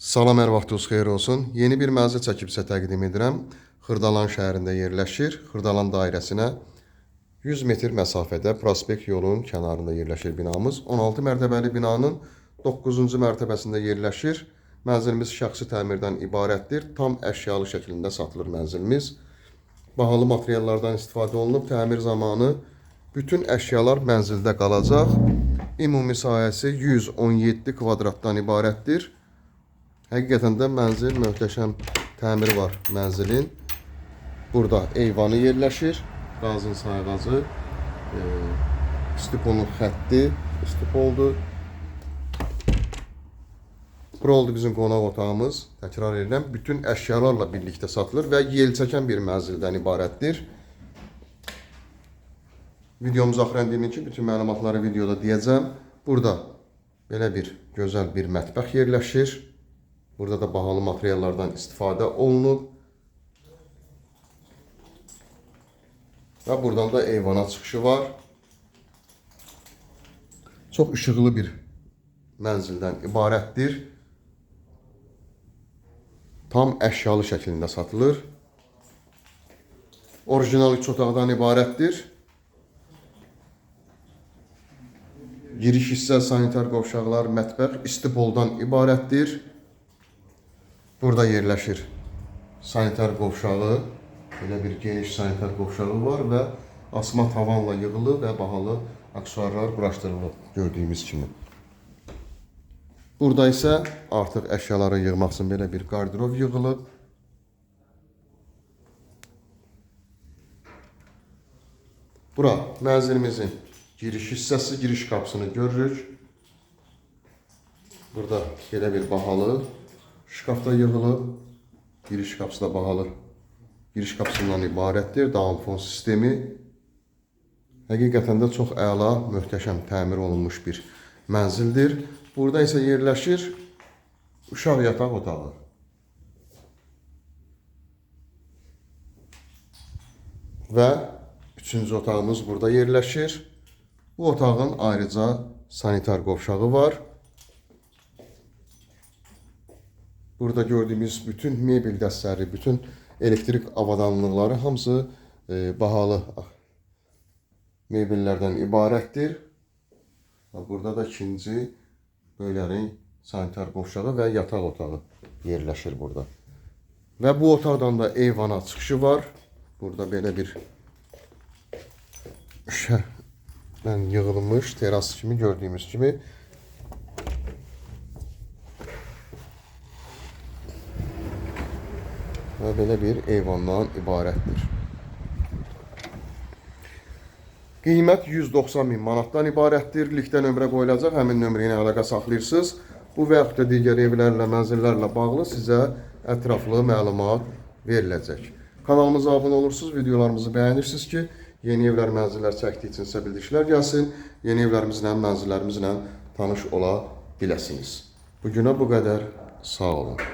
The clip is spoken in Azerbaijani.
Salam, hər vaxtınız xeyir olsun. Yeni bir mənzil çəkib sizə təqdim edirəm. Xırdalan şəhərində yerləşir. Xırdalan dairəsinə 100 metr məsafədə prospekt yolun kənarında yerləşir binamız. 16 mərtəbəli binanın 9-cu mərtəbəsində yerləşir. Mənzilimiz şəxsi təmirdən ibarətdir. Tam əşyalı şəklində satılır mənzilimiz. Bahalı materiallardan istifadə olunub. Təmir zamanı bütün əşyalar mənzildə qalacaq. Ümumi sahəsi 117 kvadratdan ibarətdir. Həqiqətən də mənzil möhtəşəm təmiri var mənzilin. Burada eyvanı yerləşir. Qazın sayğacı, stipolun xətti, stipoldur. Bura oldu bizim qonaq otağımız. Təkrar edirəm, bütün əşyalarla birlikdə satılır və yel çəkən bir mənzildən ibarətdir. Videomuz axıran demin ki, bütün məlumatları videoda deyəcəm. Burada belə bir gözəl bir mətbəx yerləşir. Burada da bahalı materiallardan istifadə olunub. Və buradan da eyvana çıxışı var. Çox işıqlı bir mənzildən ibarətdir. Tam əşyalı şəklində satılır. Orijinal 3 otaqdan ibarətdir. Giriş hissə, sanitar qovşaqlar, mətbəx, istipoldan ibarətdir. Burada yerləşir sanitar qovşağı, belə bir geniş sanitar qovşağı var və asma tavanla yığılı və bahalı aksesuarlar quraşdırılıb gördüyümüz kimi. Burada isə artıq əşyaları yığmaq üçün belə bir qardirob yığılıb. Bura mənzilimizin giriş hissəsi, giriş qapısını görürük. Burada belə bir bahalı şkafda yığılıb, giriş qapısı da bahalı. Giriş qapısından ibarətdir, dağım fon sistemi. Həqiqətən də çox əla, möhtəşəm təmir olunmuş bir mənzildir. Burada isə yerləşir uşaq yataq otağı. Və 3-cü otağımız burada yerləşir. Bu otağın ayrıca sanitar qovşağı var. Burada gördüyümüz bütün mebel dəstləri, bütün elektrik avadanlıqları hamısı bahalı mebellərdən ibarətdir. Burada da ikinci böylərin sanitar qovşağı və yataq otağı yerləşir burada. Və bu otaqdan da eyvana çıxışı var. Burada belə bir yığılmış teras kimi gördüyümüz kimi. Və belə bir eyvandan ibarətdir. Qiymət 190 min manatdan ibarətdir. Likdə nömrə qoyulacaq, həmin nömrə ilə əlaqə saxlayırsınız. Bu və yaxud da digər evlərlə, mənzillərlə bağlı sizə ətraflı məlumat veriləcək. Kanalımıza abunə olursunuz, videolarımızı bəyənirsiniz ki, yeni evlər, mənzillər çəkdiyi üçün sizə bildirişlər gəlsin. Yeni evlərimizlə, mənzillərimizlə tanış ola biləsiniz. Bugünə bu qədər. Sağ olun.